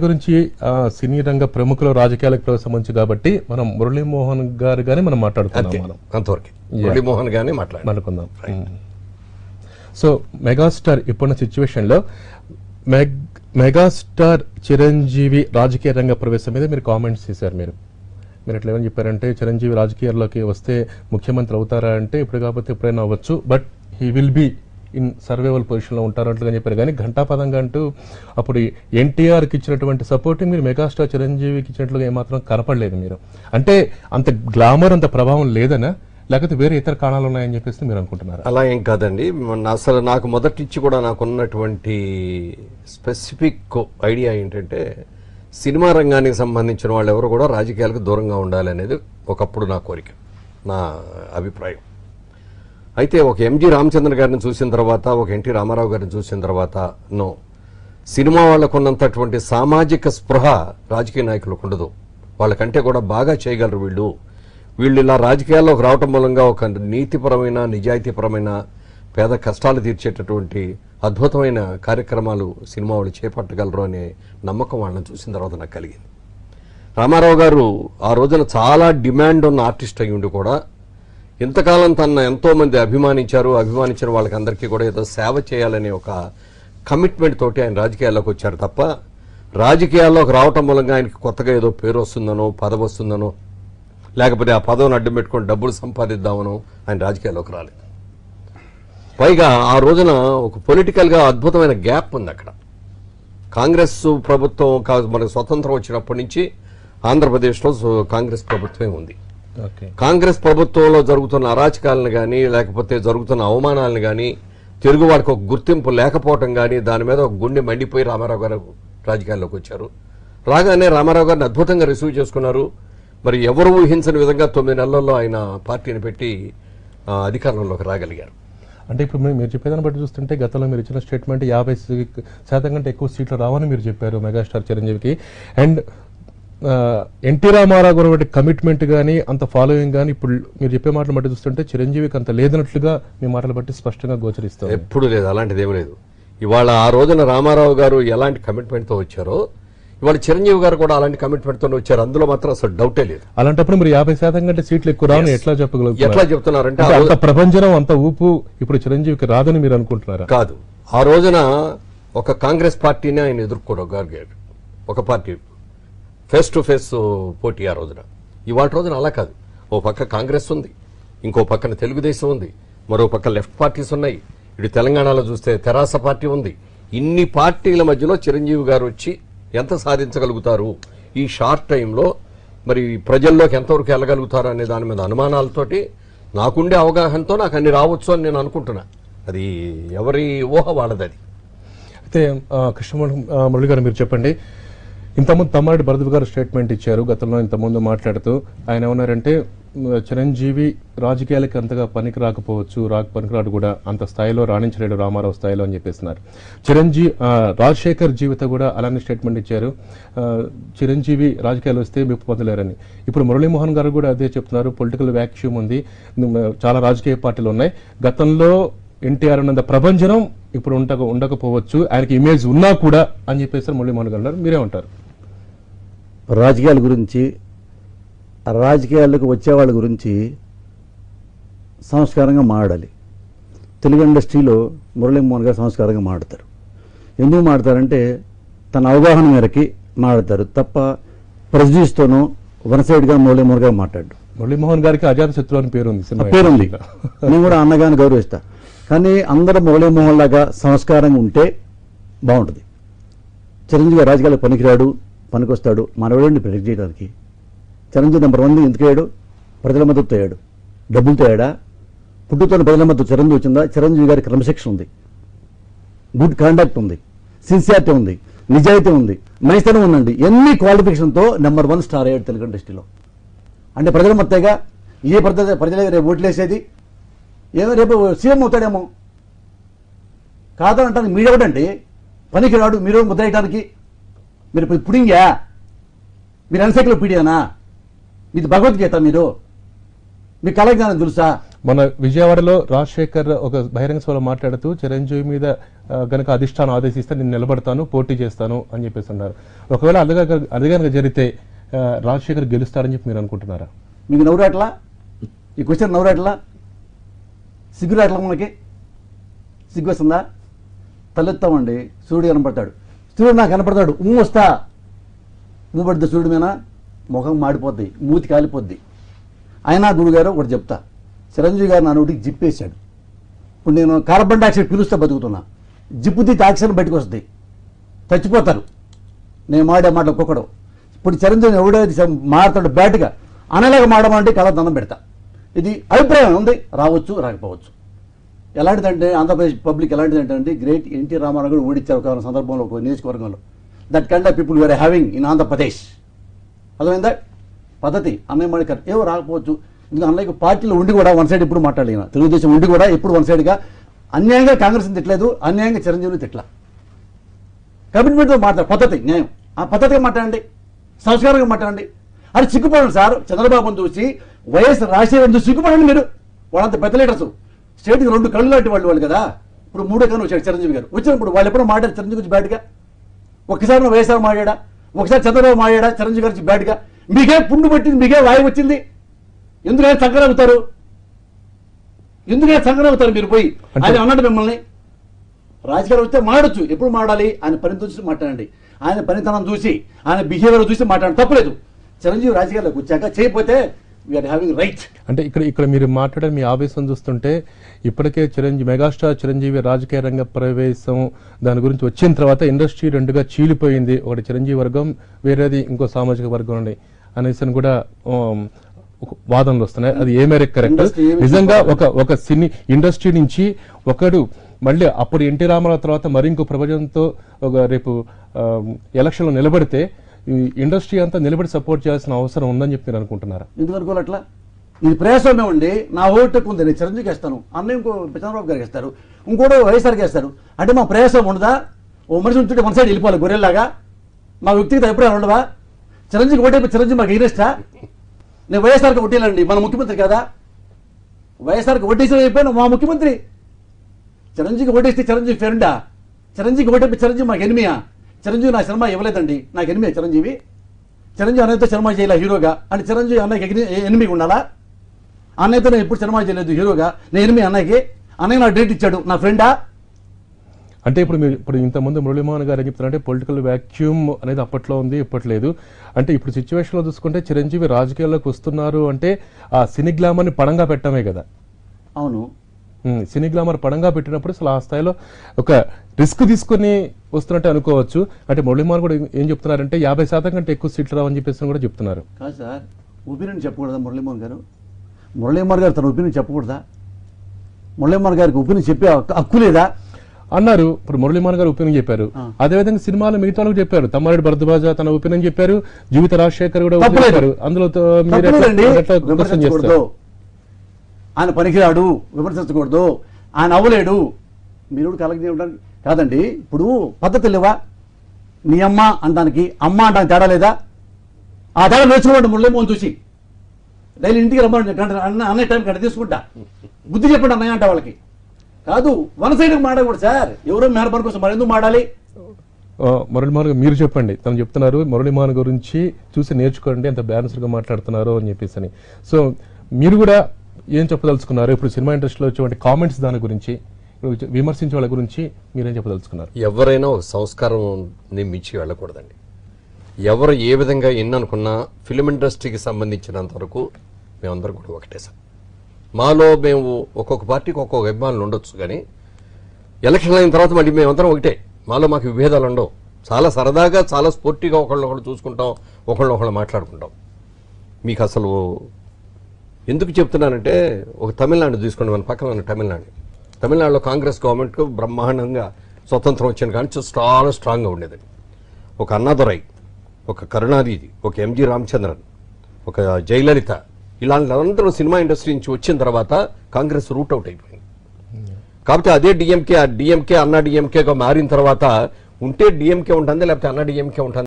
గురించి సినీ రంగ ప్రముఖుల రాజకీయాలకు సంబంధించి కాబట్టి మనం మురళీమోహన్ గారు గానీ మనం మాట్లాడుకుందాం. అంతవరకు మురళీమోహన్ గానీ మాట్లాడుకుందాం. సో మెగాస్టార్ ఇప్పుడున్న సిచ్యువేషన్ లో మెగాస్టార్ చిరంజీవి రాజకీయ రంగ ప్రవేశం మీద మీరు కామెంట్స్ చేశారు. మీరు ఎట్లా ఏమని చెప్పారంటే చిరంజీవి రాజకీయాల్లోకి వస్తే ముఖ్యమంత్రి అవుతారా అంటే ఇప్పుడు కాకపోతే ఎప్పుడైనా అవ్వచ్చు, but he will be in survival పొజిషన్లో ఉంటారట్లుగా చెప్పారు. కానీ ఘంటాపదంగా అంటూ అప్పుడు ఎన్టీఆర్కి ఇచ్చినటువంటి సపోర్టింగ్ మీరు మెగాస్టార్ చిరంజీవికి ఇచ్చినట్లుగా ఏమాత్రం కనపడలేదు. మీరు అంటే అంత గ్లామర్ అంత ప్రభావం లేదనా లేకపోతే వేరే ఇతర కారణాలు ఉన్నాయని చెప్పేసి మీరు అనుకుంటున్నారు? అలా ఏం కాదండి. అసలు నాకు మొదటి నుంచి కూడా నాకున్నటువంటి స్పెసిఫిక్ ఐడియా ఏంటంటే సినిమా రంగానికి సంబంధించిన వాళ్ళు ఎవరు కూడా రాజకీయాలకు దూరంగా ఉండాలి అనేది ఒకప్పుడు నా కోరిక, నా అభిప్రాయం. అయితే ఒక ఎంజి రామచంద్ర గారిని చూసిన తర్వాత, ఒక ఎన్టీ రామారావు గారిని చూసిన తర్వాత సినిమా వాళ్ళకు ఉన్నంతటువంటి సామాజిక స్పృహ రాజకీయ నాయకులకు ఉండదు. వాళ్ళకంటే కూడా బాగా చేయగలరు వీళ్ళు ఇలా రాజకీయాల్లోకి రావటం మూలంగా ఒక నీతిపరమైన నిజాయితీపరమైన పేద కష్టాలు తీర్చేటటువంటి అద్భుతమైన కార్యక్రమాలు సినిమా వాళ్ళు చేపట్టగలరు అనే నమ్మకం వాళ్ళని చూసిన తర్వాత నాకు కలిగింది. రామారావు గారు ఆ రోజున చాలా డిమాండ్ ఉన్న ఆర్టిస్ట్ అయ్యి ఉండి కూడా ఇంతకాలం తన ఎంతో మంది అభిమానించిన వాళ్ళకి అందరికీ కూడా ఏదో సేవ చేయాలనే ఒక కమిట్మెంట్ తోటి ఆయన రాజకీయాల్లోకి వచ్చారు తప్ప రాజకీయాల్లోకి రావటం మూలంగా ఆయనకి కొత్తగా ఏదో పేరు వస్తుందనో పదవి వస్తుందనో లేకపోతే ఆ పదవిని అడ్డం పెట్టుకొని డబ్బులు సంపాదిద్దామనో ఆయన రాజకీయాల్లోకి రాలేదు. పైగా ఆ రోజున ఒక పొలిటికల్గా అద్భుతమైన గ్యాప్ ఉంది అక్కడ. కాంగ్రెస్ ప్రభుత్వం మనకు స్వతంత్రం వచ్చినప్పటి నుంచి ఆంధ్రప్రదేశ్లో కాంగ్రెస్ ప్రభుత్వమే ఉంది. కాంగ్రెస్ ప్రభుత్వంలో జరుగుతున్న అరాచకాలను కానీ లేకపోతే జరుగుతున్న అవమానాలను కానీ తెలుగు వారికి ఒక గుర్తింపు లేకపోవటం కానీ దాని మీద ఒక గుండె మండిపోయి రామారావు గారు రాజకీయాల్లోకి వచ్చారు. రాగానే రామారావు గారిని అద్భుతంగా రిసీవ్ చేసుకున్నారు. మరి ఎవరు ఊహించని విధంగా 9 నెలల్లో ఆయన పార్టీని పెట్టి అధికారంలోకి రాగలిగారు. అంటే ఇప్పుడు మీరు చెప్పేదాన్ని బట్టి చూస్తుంటే గతంలో మీరు ఇచ్చిన స్టేట్మెంట్ 50% కంటే ఎక్కువ సీట్లు రావని మీరు చెప్పారు మెగాస్టార్ చిరంజీవికి. అండ్ ఎన్టీ రామారావు గారి కమిట్మెంట్ కానీ అంత ఫాలోయింగ్ కానీ ఇప్పుడు మీరు చెప్పే మాటలు బట్టి చూస్తుంటే చిరంజీవికి అంత లేదన్నట్లుగా మీ మాటలు బట్టి స్పష్టంగా గోచరిస్తారు. ఎప్పుడు లేదు, అలాంటిది ఏమీ లేదు. ఇవాళ ఆ రోజున రామారావు గారు ఎలాంటి కమిట్మెంట్తో వచ్చారో ఇవాళ చిరంజీవి గారు కూడా అలాంటి కమిట్మెంట్తో వచ్చారు. అందులో మాత్రం అసలు డౌటే లేదు. అలాంటప్పుడు మీరు 50% కంటే సీట్లు ఎక్కువ రావని ఎట్లా చెప్పగలుగుతారు? ఎట్లా చెప్తున్నారంటే అంత ప్రపంచం అంత ఊపు ఇప్పుడు చిరంజీవికి రాదని మీరు అనుకుంటున్నారా? కాదు, ఆ రోజున ఒక కాంగ్రెస్ పార్టీని ఆయన ఎదుర్కోగలిగారు. ఒక పార్టీ ఫేస్ టు ఫేస్ పోటీ ఆ రోజున. ఇవాళ రోజున అలా కాదు. ఓ పక్క కాంగ్రెస్ ఉంది, ఇంకో పక్కన తెలుగుదేశం ఉంది, మరో పక్క లెఫ్ట్ పార్టీస్ ఉన్నాయి. ఇటు తెలంగాణలో చూస్తే తెరాస పార్టీ ఉంది. ఇన్ని పార్టీల మధ్యలో చిరంజీవి గారు వచ్చి ఎంత సాధించగలుగుతారు ఈ షార్ట్ టైంలో, మరి ప్రజల్లోకి ఎంతవరకు వెళ్ళగలుగుతారు అనే దాని మీద అనుమానాలతోటి నాకుండే అవగాహనతో నాకు అన్ని రావచ్చు అని నేను అనుకుంటున్నా. అది ఎవరి ఊహ వాళ్ళది. అది అయితే కృష్ణమురళి గారు మీరు చెప్పండి, ఇంతకుముందు తమ్మారెడ్డి భరత్ గారు స్టేట్మెంట్ ఇచ్చారు గతంలో ఇంతకుముందు మాట్లాడుతూ. ఆయన ఏమన్నారంటే చిరంజీవి రాజకీయాలకి అంతగా పనికిరాడు కూడా, అంత స్థాయిలో రాణించలేడు రామారావు స్థాయిలో అని చెప్పేస్తున్నారు. రాజశేఖర్ జీవిత కూడా అలానే స్టేట్మెంట్ ఇచ్చారు, చిరంజీవి రాజకీయాలు వస్తే మెప్పు పొందలేరని. ఇప్పుడు మురళీమోహన్ గారు కూడా అదే చెప్తున్నారు, పొలిటికల్ వ్యాక్యూమ్ ఉంది, చాలా రాజకీయ పార్టీలు ఉన్నాయి, గతంలో ఎన్టీఆర్ ఉన్నంత ప్రభంజనం ఇప్పుడు ఉండకపోవచ్చు, ఆయనకి ఇమేజ్ ఉన్నా కూడా అని చెప్పేసి మురళీమోహన్ గారు అన్నారు. మీరేమంటారు? రాజకీయాల గురించి, రాజకీయాలకు వచ్చేవాళ్ళ గురించి సంస్కారంగా మాట్లాడాలి. తెలుగు ఇండస్ట్రీలో మురళీమోహన్ గారు సంస్కారంగా మాట్లాడతారు. ఎందుకు మాట్లాడతారంటే తన అవగాహన మేరకి మాట్లాడతారు తప్ప ప్రెజుడిస్తోనో వన్ సైడ్గా మురళీమోహన్ గారు మాట్లాడు. మురళీమోహన్ గారికి అజాత శత్రు అని పేరుంది. నేను కూడా అన్నగాని గౌరవిస్తా. కానీ అందరూ మురళీమోహన్ లాగా సంస్కారంగా ఉంటే బాగుంటుంది. చిరంజీవి గారు రాజకీయాలకు పనికిరాడు, పనికొస్తాడు మనవాడిని ప్రొటెక్ట్ చేయడానికి. చిరంజీవి నెంబర్ 1 ఎందుకు అయ్యాడు? ప్రజల మద్దతు అయ్యాడు. డబ్బులతో అయ్యాడా? పుట్టుతో ప్రజల మద్దతు చిరంజీవి వచ్చిందా? చిరంజీవి గారి క్రమశిక్షణ ఉంది, గుడ్ కాండక్ట్ ఉంది, సిన్సియారిటీ ఉంది, నిజాయితీ ఉంది, మంచితనం ఉందండి. ఎన్ని క్వాలిఫికేషన్తో నెంబర్ 1 స్టార్ అయ్యాడు తెలుగు ఇండస్ట్రీలో. అంటే ప్రజల మొత్తంగా ప్రజలే రేపు ఓట్లేసేది, ఏమో రేపు సీఎం అవుతాడేమో కాదంటానికి మీరు ఎవడండి? పనికి రాడు మీరు ముద్రేయడానికి. మీరు పుడింగా, మీరు ఎన్సైక్లోపీడియానా? మీది భగవద్గీత, మీరు మీ కళజ్ఞానం తెలుసా? మన విజయవాడలో రాజశేఖర్ ఒక బహిరంగ సభలో మాట్లాడుతూ చిరంజీవి మీద గనక అధిష్టానం ఆదేశిస్తే నేను నిలబడతాను, పోటీ చేస్తాను అని చెప్పేసి అన్నారు. ఒకవేళ అది కనుక జరిగితే రాజశేఖర్ గెలుస్తారని చెప్పి మీరు అనుకుంటున్నారా? మీకు నవ్వురాట్లా? ఈ క్వశ్చన్ నవ్వురాట్లా? సిగ్గురాట్లా? మనకి సిగ్గు వస్తుందా? తలెత్తామండి, సూర్యుడు కనపడతాడు, సూర్యుడు నాకు కనపడతాడు, వస్తా పడితే సూర్యుడు మీద ముఖం మాడిపోద్ది, మూతి కాలిపోద్ది. అయినా గురుగారు ఒకటి చెప్తా, చిరంజీవి గారు నా నోటికి జిప్పేశాడు. ఇప్పుడు నేను కార్బన్ డైఆక్సైడ్ పిలుస్తే బతుకుతున్నా, జిప్పు తీసి ఆక్సిజన్ బయటకు వస్తుంది, చచ్చిపోతారు నేను మాడే మాటలు ఒక్కొక్కడు. ఇప్పుడు చిరంజీవి ఎవడైతే మాడతాడు బ్యాట్గా అనలాగా మాడమంటే కళ దండం పెడతా. ఇది అభిప్రాయం ఉంది, రావచ్చు రాకపోవచ్చు. ఎలాంటిదంటే ఆంధ్రప్రదేశ్ పబ్లిక్ ఎలాంటిదంటే గ్రేట్ ఎన్టీ రామారావు గారు ఓడించారు ఒక సందర్భంలో ఒక నియోజకవర్గంలో. That kind of people wear having in Andhra Pradesh. అర్థమైందా పద్ధతి? అన్నయ్య మణికర్ ఏవో రాకపోవచ్చు. ఎందుకంటే అన్నయ్యకు పార్టీలో ఉండి కూడా వన్ సైడ్ ఇప్పుడు మాట్లాడలేను, తెలుగుదేశం ఉండి కూడా ఎప్పుడు వన్ సైడ్గా అన్యాయంగా కాంగ్రెస్ని తిట్టలేదు, అన్యాయంగా చిరంజీవిని తిట్టలా. కమిట్మెంట్తో మాట్లాడు, పద్ధతి న్యాయం, ఆ పద్ధతిగా మాట్లాడండి, సంస్కారంగా మాట్లాడండి. అది సిగ్గుపడండి సార్. చంద్రబాబును చూసి వైఎస్ రాజశేఖర్ చూసి సిగ్గుపడండి మీరు. వాళ్ళంత పెద్ద లీడర్స్, స్టేట్కి 2 కళ్ళు లాంటి వాళ్ళు కదా. ఇప్పుడు 3 కన్ను వచ్చాడు చిరంజీవి గారు. వచ్చినప్పుడు వాళ్ళు ఎప్పుడో మాట్లాడారు చిరంజీవి గురించి బ్యాడ్గా? ఒక్కసారి వైఎస్ఆర్ మాట్లాడా, ఒకసారి చంద్రబాబు మాట్లాడా చిరంజీవి గారి బ్యాడ్గా? మీకే పుండు పట్టింది, మీకే వాయువు వచ్చింది, ఎందుకైనా సంకరవుతారు, ఎందుకైనా సంకరవుతారు మీరు పోయి ఆయన అన్నాడు మిమ్మల్ని. రాజకీయాలు వస్తే మాడొచ్చు, ఎప్పుడు మాడాలి? ఆయన పనితో చూసి మాట్లాడండి, ఆయన పనితనం చూసి, ఆయన బిహేవియర్ చూసి మాట్లాడండి, తప్పలేదు. చిరంజీవి రాజకీయాల్లోకి వచ్చాక చేయకపోతే వీఆర్ హ్యావింగ్ రైట్. అంటే ఇక్కడ మీరు మాట్లాడే మీ ఆవేశం చూస్తుంటే ఇప్పటికే మెగాస్టార్ చిరంజీవి రాజకీయ రంగ ప్రవేశం దాని గురించి వచ్చిన తర్వాత ఇండస్ట్రీ 2గా చీలిపోయింది. ఒకటి చిరంజీవి వర్గం, వేరేది ఇంకో సామాజిక వర్గం అనేసి కూడా వాదనలు వస్తున్నాయి. అది ఏ మేరకు కరెక్ట్? నిజంగా ఒక సినీ ఇండస్ట్రీ నుంచి ఒకడు మళ్ళీ అప్పుడు ఎన్టీ రామారావు తర్వాత మరింకో ప్రపంచంతో రేపు ఎలక్షన్లో నిలబడితే ఈ ఇండస్ట్రీ అంతా నిలబడి సపోర్ట్ చేయాల్సిన అవసరం ఉందని చెప్పి మీరు అనుకుంటున్నారా? ఎందుకు అనుకోవాలి అట్లా? ఇది ప్రయాసమే ఉండి నా ఓటుకు ఉంది, నేను చిరంజీవికి వేస్తాను, అన్న ఇంకో చంద్రబాబు గారికి వేస్తారు, ఇంకోటి వైఎస్ఆర్కి వేస్తారు అంటే మా ప్రయాసం ఉండదా? ఓ మనిషి ఉంటుంటే వన్ సైడ్ వెళ్ళిపోవాలి గొర్రెల్లాగా? మా వ్యక్తిగత అభిప్రాయాలు ఉండవా? చిరంజీవికి ఓటైపోయి చిరంజీవి మాకు ఎగిరేస్టా? నేను వైఎస్ఆర్కి ఓటేయాలండి, మన ముఖ్యమంత్రి కదా. వైఎస్ఆర్కి ఓటేసిన అయిపోయినా మా ముఖ్యమంత్రి. చిరంజీవికి ఓటేస్తే చిరంజీవి ఫ్రెండా? చిరంజీవికి ఓటైపోయి చిరంజీవి మాకు ఎనిమియా? చిరంజీవి నా సినిమా ఇవ్వలేదండి, నాకు ఎనిమియా చిరంజీవి? చిరంజీవి అన్నయ్యతో సినిమా చేయలే హీరోగా అంటే చిరంజీవి అన్నయ్యకి ఎనిమిది ఉండాలా? అన్నయ్యతో నేను ఎప్పుడు సినిమా చేయలేదు హీరోగా, నేను ఎనిమిది అన్నయ్యకి, అన్నయ్య నాకు డేట్ ఇచ్చాడు, నా ఫ్రెండా? అంటే ఇప్పుడు ఇంతకుముందు మురళీమోహన్ గారు ఏం చెప్తున్నారంటే పొలిటికల్ వ్యాక్యూమ్ అనేది అప్పట్లో ఉంది, ఇప్పట్లేదు. అంటే ఇప్పుడు సిచ్యువేషన్లో చూసుకుంటే చిరంజీవి రాజకీయాల్లోకి వస్తున్నారు అంటే ఆ సినీ గ్లామర్ని పడంగా పెట్టడమే కదా. అవును, సినీ గ్లామర్ పడంగా పెట్టినప్పుడు అసలు ఆ స్థాయిలో ఒక రిస్క్ తీసుకుని వస్తున్నట్టే అనుకోవచ్చు. అంటే మురళీమోహన్ కూడా ఏం చెప్తున్నారంటే 50% కంటే ఎక్కువ సీట్లు రావని చెప్పేసి కూడా చెప్తున్నారు. కాదు సార్, ఒపీనియన్ చెప్పకూడదా మురళీమోహన్ గారు? మురళీమోహన్ గారు తన ఒపీనియన్ చెప్పకూడదా? మురళీమోహన్ గారికి ఒపీనియన్ చెప్పే హక్కు లేదా అన్నారు. ఇప్పుడు మురళీమోహన్ గారు ఒపీనియన్ చెప్పారు, అదేవిధంగా సినిమాలో మిగతా వాళ్ళకి చెప్పారు. తమ్మారెడ్డి భరద్వాజ తన ఒపీనియన్ చెప్పారు, జీవిత రాజశేఖర్ కూడా చెప్పారు. అందులో ఆయన పనికిరాడు, విమర్శించకూడదు, ఆయన అవ్వలేడు, మీరు కలెక్ట్ చేయడానికి కాదండి. ఇప్పుడు పద్ధతి లేవా? నీ అమ్మ అనడానికి అమ్మ అనడానికి తేడా లేదా? ఆ తేడా నేర్చుకోండి మురళీమోహన్ చూసి. డైలీ ఇంటికి రమ్మని అన్నయ్య టైం కంటే తీసుకుంటా, బుద్ధి చెప్పండి అన్నయ్య అంట వాళ్ళకి. కాదు వన్ సైడ్ మాడకూడదు సార్, ఎవరో మేనపని కోసం మరి ఎందుకు మాడాలి? మురళీమోహన్ గారు మీరు చెప్పండి. తను చెప్తున్నారు మురళీమోహన్ గురించి చూసి నేర్చుకోండి, ఎంత బ్యాలెన్స్గా మాట్లాడుతున్నారు అని చెప్పేసి. సో మీరు కూడా ఏం చెప్పదలుచుకున్నారు? ఇప్పుడు సినిమా ఇండస్ట్రీలో వచ్చేటువంటి కామెంట్స్ దాని గురించి, విమర్శించే వాళ్ళ గురించి మీరేం చెప్పదలుచుకున్నారు? ఎవరైనా ఒక సంస్కారం మించి వెళ్ళకూడదండి. ఎవరు ఏ విధంగా ఎన్ననుకున్నా ఫిలిం ఇండస్ట్రీకి సంబంధించినంత వరకు మేమందరం కూడా ఒకటే సార్. మాలో మేము ఒక్కొక్క పార్టీకి ఒక్కొక్క అభిమానులు ఉండొచ్చు, కానీ ఎలక్షన్ అయిన తర్వాత మళ్ళీ మేమందరం ఒకటే. మాలో మాకు విభేదాలు ఉండవు. చాలా సరదాగా, చాలా స్పోర్టివ్గా ఒకళ్ళు చూసుకుంటాం, ఒకళ్ళు మాట్లాడుకుంటాం. మీకు అసలు ఎందుకు చెప్తున్నానంటే, ఒక తమిళనాడు తీసుకోండి, మన పక్కన ఉన్న తమిళనాడులో కాంగ్రెస్ గవర్నమెంట్ బ్రహ్మాండంగా స్వతంత్రం వచ్చిన కానీ చాలా స్ట్రాంగ్గా ఉండేది. ఒక అన్నాదురై, ఒక కరుణానిధి, ఒక ఎంజి రామచంద్రన్, ఒక జయలలిత, ఇలాంటి అందరూ సినిమా ఇండస్ట్రీ నుంచి వచ్చిన తర్వాత కాంగ్రెస్ రూట్ అవుట్ అయిపోయింది. కాబట్టి అదే డిఎంకే అన్నా డిఎంకేగా మారిన తర్వాత ఉంటే డిఎంకే ఉంటుంది, లేకపోతే అన్నా డిఎంకే ఉంటుంది.